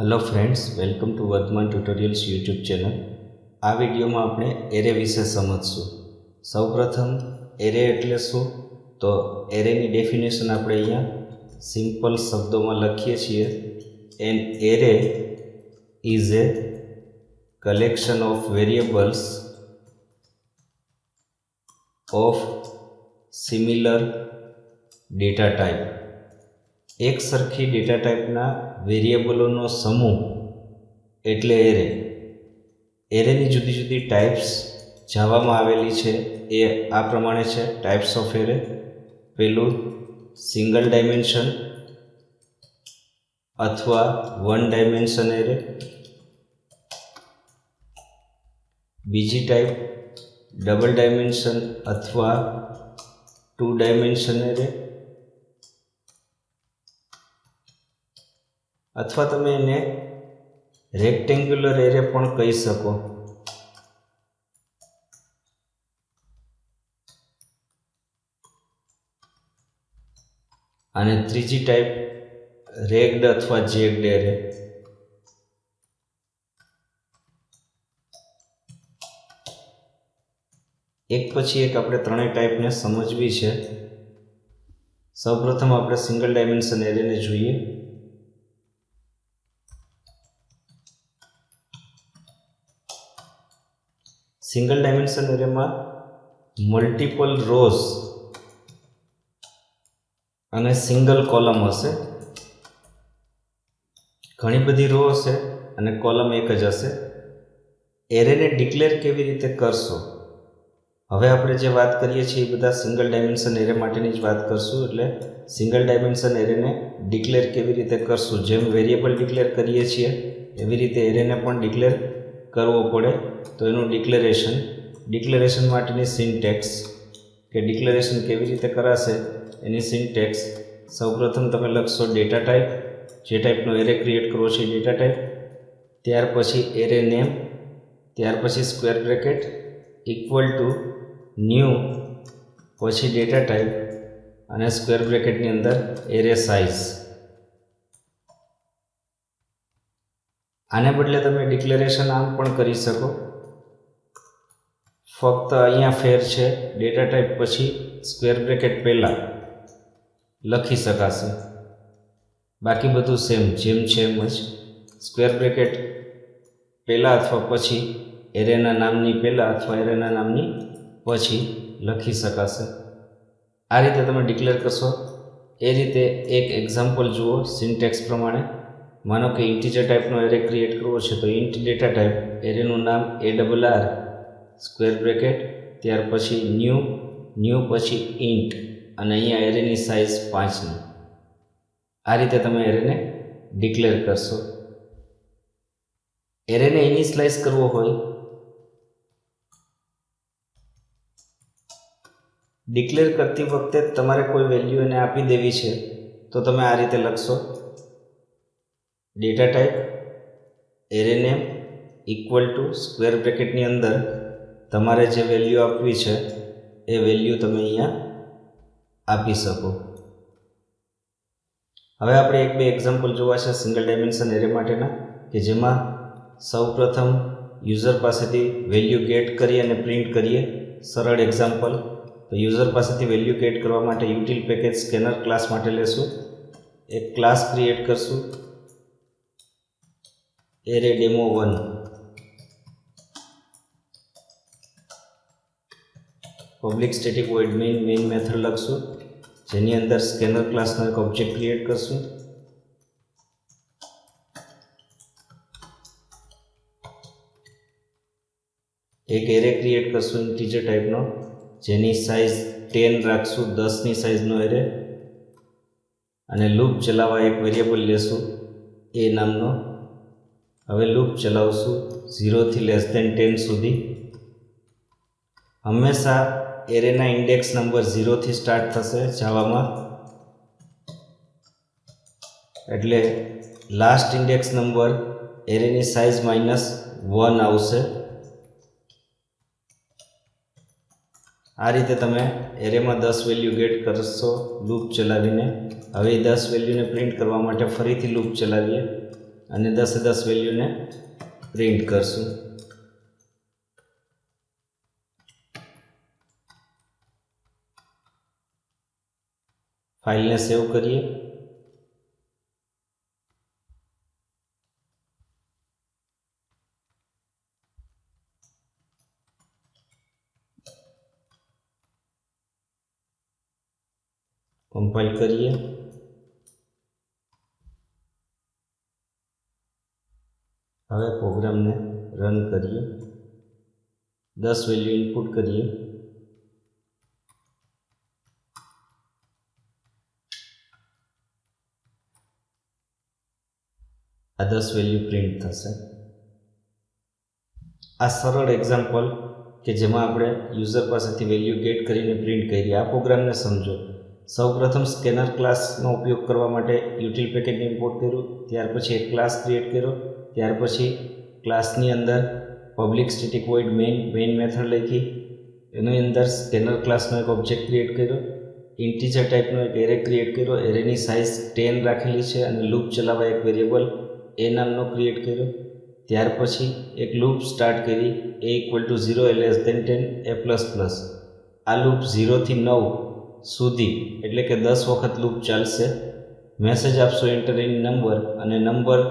Hello friends, welcome to Vardhaman tutorials YouTube channel. आ video में आपणे एरे विषे समझशुं। सौप्रथम एरे एटले शुं तो एरेनी डेफिनेशन आपणे अहींया सिंपल शब्दों में लखीए छीए। An array is a collection of variables of similar data type. एक सरखी डेटा टाइपना वेरिएबलों समूह एटले एरे। एरेनी जुदी जुदी टाइप्स जावामां आवेली छे ए आ प्रमाणे छे। टाइप्स ऑफ एरे, पहेलुं सिंगल डायमेंशन अथवा वन डायमेंशन एरे, बीजी टाइप डबल डायमेंशन अथवा टू डायमेंशन एरे, अथवा तमे एने रेक्टेंग्युलर एरे पण कही सको। अने त्रीजी टाइप रेग्ड अथवा जेग्ड एरे। एक पछी एक आपणे त्रणेय टाइप ने समजवी छे। सौप्रथम आपणे सिंगल डायमेंशन एरे ने जोईए। सिंगल डायमेंशन एरे में मल्टीपल रोज अने सिंगल कॉलम हशे। घणी बधी रो हशे अने कॉलम एक ज हशे। एरे ने डिक्लेर केवी रीते करशो? हवे आपणे जे वात करीए छीए ए बधा सिंगल डायमेंशन एरे माटेनी ज वात करशुं। एटले सिंगल डायमेंशन एरे ने डिक्लेर केवी रीते करशुं? जेम वेरिएबल डिक्लेर करीए छीए एवी रीते एरे ने पण डिक्लेर करवो पड़े। तो एनु डिक्लेरेशन माटेनी सिंटेक्स के डिक्लेरेशन केवी रीते कराशे एनी सिंटेक्स सौप्रथम तमे लखशो डेटा टाइप। जे टाइपनो एरे क्रिएट करवो छे डेटा टाइप, त्यार पछी एरे नेम, त्यार पछी square bracket equal to new, पछी डेटा टाइप अने स्क्वेर ब्रेकेटनी अंदर एरे साइज। आने बदले तमे डिक्लेरेशन आम पण करी सको। फक्त अहींया फेर छे डेटा टाइप पछी स्क्वेर ब्रेकेट पहला लखी शकाशे, बाकी बधुं सेम जेम छे एम ज। स्क्वेर ब्रेकेट पहला अथवा पछी एरेना नामनी पहला अथवा एरेना नामनी पछी लखी शकाशे। आ रीते तमे डिक्लेर करशो। ए रीते एक एक्जाम्पल जुओ सिंटेक्स प्रमाणे। मानो कि इंटीजर टाइपनो एरे क्रिएट करवो छे तो इंट डेटा टाइप एरेनुं नाम ARR स्क्वेर ब्रेकेट, त्यार पछी न्यू पछी इंट अने अहींया एरेनी साइज 5 नी। आ रीते तमे एरेने डिक्लेर करशो। एरेने इनिशियलाइज करवो होय, डिक्लेर करती वखते तमारे कोई वेल्यू एने आपी देवी छे तो तमे आ रीते लखशो data type array name equal to square ब्रेकेटनी अंदर तमारे जे वेल्यू आपवी छे ए वेल्यू तमे अहींया आपी सको। हवे आपणे एक बे एक्जाम्पल जोवा छे सिंगल डायमेंशन एरे माटेना के जेमां सौप्रथम यूजर पासेथी वेल्यू गेट करी अने प्रिंट करीए। सरळ एक्जाम्पल तो यूजर पासेथी वेल्यू गेट करवा माटे यूटिल पेकेज स्केनर क्लास माटे लेशुं। एक क्लास क्रिएट करशुं एरे डेमो1। Public static void main method लखशुं जेनी अंदर स्केनर क्लासनो एक ऑब्जेक्ट क्रिएट करशुं। एक एरे क्रिएट करशुं इंटीजर टाइपनो जेनी साइज 10 राखशुं, 10 नी साइजनो एरे। अने लूप चलावा एक वेरिएबल लेशुं ए नामनो। हवे लूप चलावशुं 0 थी लेस देन 10 सुधी। हमेशा एरेना इंडेक्स नंबर 0 थी स्टार्ट थशे जावामां, एटले लास्ट इंडेक्स नंबर एरेनी साइज -1 आवशे। आ रीते तमे एरे में 10 वेल्यू गेट करशो लूप चलावीने। हवे 10 वेल्यू ने प्रिंट करवा माटे फरीथी लूप चलावीए અને 10 વેલ્યુને પ્રિન્ટ કરશું. ફાઇલને સેવ કરીએ. કમ્પાઇલ કરીએ. હવે પ્રોગ્રામને રન કરીએ. 10 વેલ્યુ ઇનપુટ કરીએ. આ 10 વેલ્યુ પ્રિન્ટ થશે. આ સરળ એક્ઝામ્પલ કે જેમાં આપણે યુઝર પાસેથી વેલ્યુ ગેટ કરીને પ્રિન્ટ કરી. આ પ્રોગ્રામને સમજો. સૌપ્રથમ સ્કેનર ક્લાસનો ઉપયોગ કરવા માટે યુટિલ પેકેજને ઇમ્પોર્ટ કર્યું. ત્યાર પછી એક ક્લાસ ક્રિએટ કર્યો. ત્યાર પછી ક્લાસની અંદર public static void main method લખી. એની અંદર સ્કેનર ક્લાસનો એક ઓબ્જેક્ટ ક્રિએટ કર્યો. ઇન્ટીજર ટાઈપનો એક એરે ક્રિએટ કર્યો. એરેની સાઇઝ 10 રાખેલી છે અને લૂપ ચલાવવા એક વેરિયેબલ એ નામનો ક્રિએટ કર્યો. ત્યાર પછી એક લૂપ સ્ટાર્ટ કરી a = 0 <10 a++. આ લૂપ 0 થી 9 સુધી એટલે કે 10 વખત લૂપ ચાલશે. મેસેજ આપશો એન્ટર ઇન નંબર અને નંબર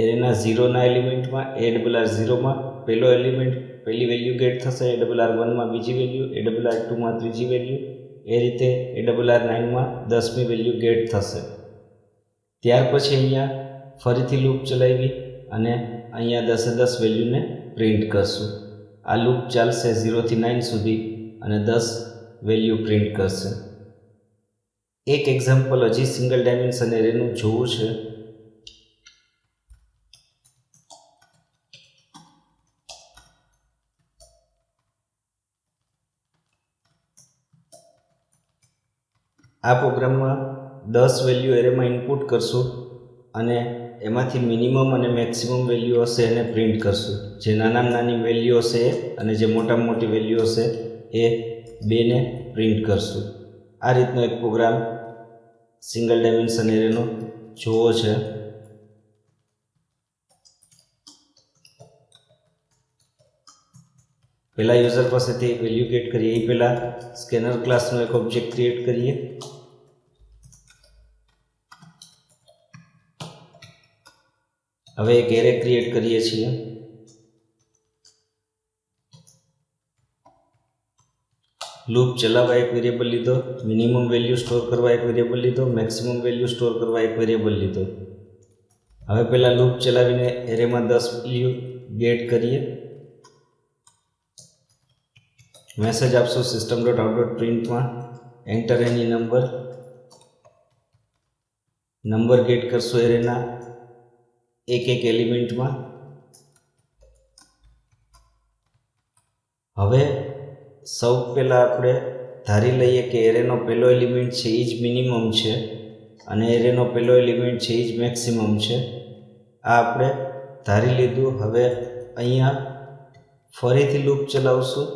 એરેના 0ના એલિમેન્ટમાં ARR0 માં પહેલો એલિમેન્ટ પહેલી વેલ્યુ ગેટ થશે. ARR1 માં બીજી વેલ્યુ, ARR2 માં ત્રીજી વેલ્યુ, એ રીતે ARR9 માં 10મી વેલ્યુ ગેટ થશે. ત્યાર પછી અહીંયા ફરીથી લૂપ ચલાવી અને અહીંયા 10 વેલ્યુને પ્રિન્ટ કરશું. આ લૂપ ચાલશે 0 થી 9 સુધી અને 10 વેલ્યુ પ્રિન્ટ કરશે. એક એક્ઝામ્પલ હજી સિંગલ ડાયમેન્શન એરેનું જોવું છે. આ પ્રોગ્રામમાં 10 વેલ્યુ એરેમાં ઇનપુટ કરશું અને એમાંથી મિનિમમ અને મેક્સિમમ વેલ્યુ હશે એને પ્રિન્ટ કરશું. જે નાનામાં નાની વેલ્યુ હશે એ અને જે મોટામાં મોટી વેલ્યુ હશે એ બેને પ્રિન્ટ કરશું. આ રીતનો એક પ્રોગ્રામ સિંગલ ડાયમેન્શન એરેનો જોવો છે. પહેલાં યુઝર પાસેથી વેલ્યુ ગેટ કરીએ એ પહેલાં સ્કેનર ક્લાસનો એક ઓબ્જેક્ટ ક્રિએટ કરીએ. હવે એક એરે ક્રિએટ કરીએ છીએ. લૂપ ચલાવવા એક વેરિયેબલ લીધો, મિનિમમ વેલ્યુ સ્ટોર કરવા એક વેરિયેબલ લીધો, મેક્સિમમ વેલ્યુ સ્ટોર કરવા એક વેરિયેબલ લીધો. હવે પહેલાં લૂપ ચલાવીને એરેમાં 10 વેલ્યુ ગેટ કરીએ. મેસેજ આપશો system.out.printમાં એન્ટર એની નંબર ગેટ કરશો એરેના એક એલિમેન્ટમાં. હવે સૌ પહેલાં આપણે ધારી લઈએ કે એરેનો પહેલો એલિમેન્ટ છે એ જ મિનિમમ છે અને એરેનો પહેલો એલિમેન્ટ છે એ જ મેક્સિમમ છે. આ આપણે ધારી લીધું. હવે અહીંયા ફરીથી લૂપ ચલાવશું.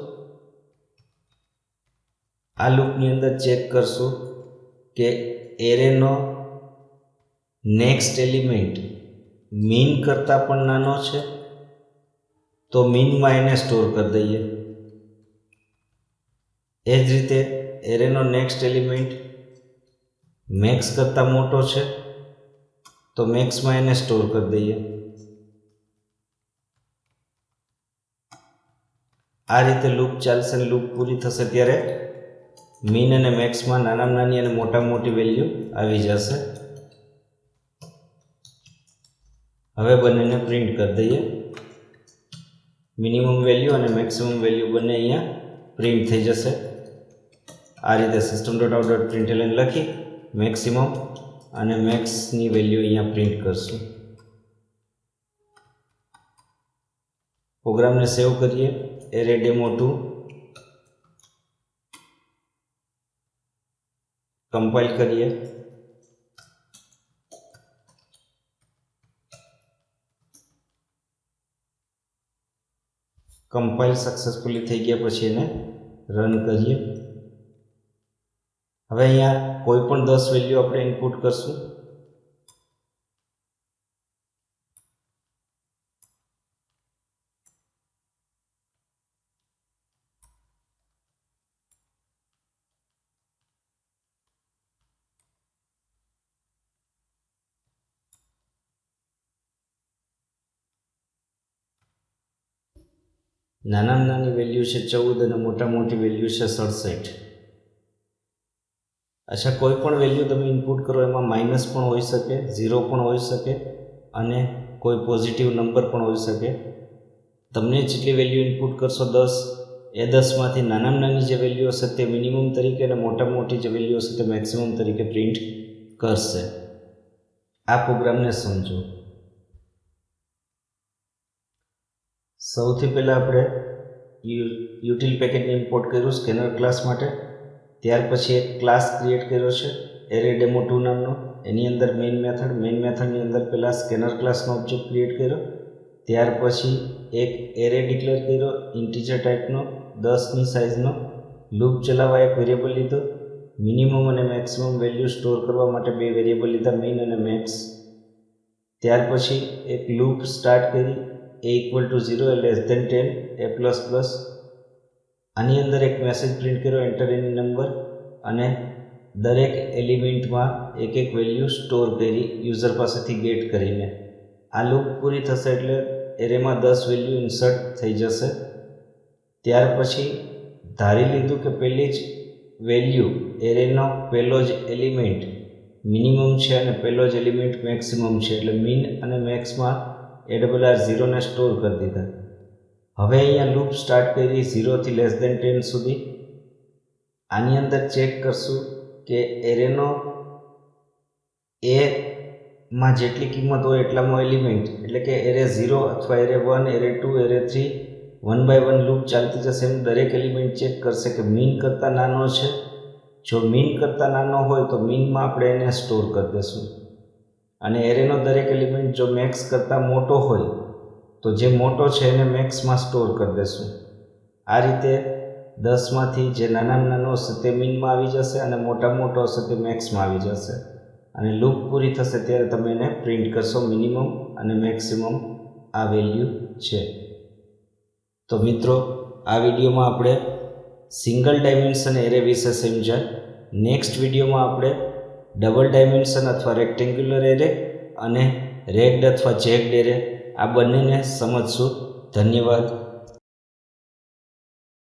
આ લૂપની અંદર ચેક કરશું કે એરેનો નેક્સ્ટ એલિમેન્ટ મીન કરતાં પણ નાનો છે તો મીનમાં એને સ્ટોર કરી દઈએ. એ જ રીતે એરેનો નેક્સ્ટ એલિમેન્ટ મેક્સ કરતાં મોટો છે તો મેક્સમાં એને સ્ટોર કરી દઈએ. આ રીતે લૂપ ચાલશે અને લૂપ પૂરી થશે ત્યારે મીન અને મેક્સમાં નાનામાં નાની અને મોટામાં મોટી વેલ્યુ આવી જશે. હવે બંનેને પ્રિન્ટ કરી દઈએ. મિનિમમ વેલ્યુ અને મેક્સિમમ વેલ્યુ બંને અહીંયા પ્રિન્ટ થઈ જશે. આ રીતે system.out.println લખી મેક્સિમમ અને મેક્સની વેલ્યુ અહીંયા પ્રિન્ટ કરશું. પ્રોગ્રામને સેવ કરીએ. arraydemo2 કમ્પાઇલ કરીએ. કમ્પાઇલ સક્સેસફુલી થઈ ગયા પછી એને રન કરીએ. હવે અહીંયા કોઈ પણ 10 વેલ્યુ આપણે ઇનપુટ કરશું. નાનામાં નાની વેલ્યુ છે 14 અને મોટા મોટી વેલ્યુ છે 67. અચ્છા, કોઈ પણ વેલ્યુ તમે ઇનપુટ કરો એમાં માઇનસ પણ હોઈ શકે, 0 પણ હોઈ શકે અને કોઈ પોઝિટિવ નંબર પણ હોઈ શકે. તમને જેટલી વેલ્યુ ઇનપુટ કરશો 10, એ 10માંથી નાનામાં નાની જે વેલ્યુ હશે તે મિનિમમ તરીકે અને મોટા મોટી જે વેલ્યુ હશે તે મેક્સિમમ તરીકે પ્રિન્ટ કરશે. આ પ્રોગ્રામને સમજો. સૌથી પહેલાં આપણે યુટિલ પેકેજને ઇમ્પોર્ટ કર્યું સ્કેનર ક્લાસ માટે. ત્યાર પછી એક ક્લાસ ક્રિએટ કર્યો છે ArrayDemo2 નામનો. એની અંદર મેઇન મેથડની અંદર પહેલાં સ્કેનર ક્લાસનો ઓબ્જેક્ટ ક્રિએટ કર્યો. ત્યાર પછી એક એરે ડિક્લેર કર્યો ઇન્ટીજર ટાઈપનો 10ની સાઇઝનો. લૂપ ચલાવવા એક વેરિયેબલ લીધો. મિનિમમ અને મેક્સિમમ વેલ્યુ સ્ટોર કરવા માટે બે વેરિયેબલ લીધા, મિન અને મેક્સ. ત્યાર પછી એક લૂપ સ્ટાર્ટ કરી a = 0 <10 a++. આની અંદર એક મેસેજ પ્રિન્ટ કર્યો એન્ટર એની નંબર અને દરેક એલિમેન્ટમાં એક એક વેલ્યુ સ્ટોર કરી યુઝર પાસેથી ગેટ કરીને. આ લૂપ પૂરી થશે એટલે એરેમાં 10 વેલ્યુ ઇન્સર્ટ થઈ જશે. ત્યાર પછી ધારી લીધું કે પહેલી જ વેલ્યુ એરેનો પહેલો જ એલિમેન્ટ મિનિમમ છે અને પહેલો જ એલિમેન્ટ મેક્સિમમ છે, એટલે મિન અને મેક્સમાં ARR0 ને સ્ટોર કરી દીધા. હવે અહીંયા લૂપ સ્ટાર્ટ કરી 0 થી <10 સુધી. આની અંદર ચેક કરશું કે એરેનો એમાં જેટલી કિંમત હોય એટલામાં એલિમેન્ટ, એટલે કે એરે 0 અથવા array 1, array 2, array 3 1 by 1 loop ચાલતી જશે. એમ દરેક એલિમેન્ટ ચેક કરશે કે મીન કરતાં નાનો છે. જો મીન કરતાં નાનો હોય તો મીનમાં આપણે એને સ્ટોર કરી દઈશું અને એરેનો દરેક એલિમેન્ટ જો મેક્સ કરતાં મોટો હોય તો જે મોટો છે એને મેક્સમાં સ્ટોર કરી દઈશું. આ રીતે 10માંથી જે નાનામાં નાનો હશે તે મીનમાં આવી જશે અને મોટો હશે તે મેક્સમાં આવી જશે. અને લૂપ પૂરી થશે ત્યારે તમે એને પ્રિન્ટ કરશો મિનિમમ અને મેક્સિમમ આ વેલ્યુ છે. તો મિત્રો, આ વિડીયોમાં આપણે સિંગલ ડાયમેન્શન એરે વિશે સમજ્યા. નેક્સ્ટ વિડીયોમાં આપણે ડબલ ડાયમેન્શન અથવા રેક્ટેન્ગ્યુલર એરે અને રેગ્ડ અથવા જેગ્ડ એરે આ બંનેને સમજશું. ધન્યવાદ.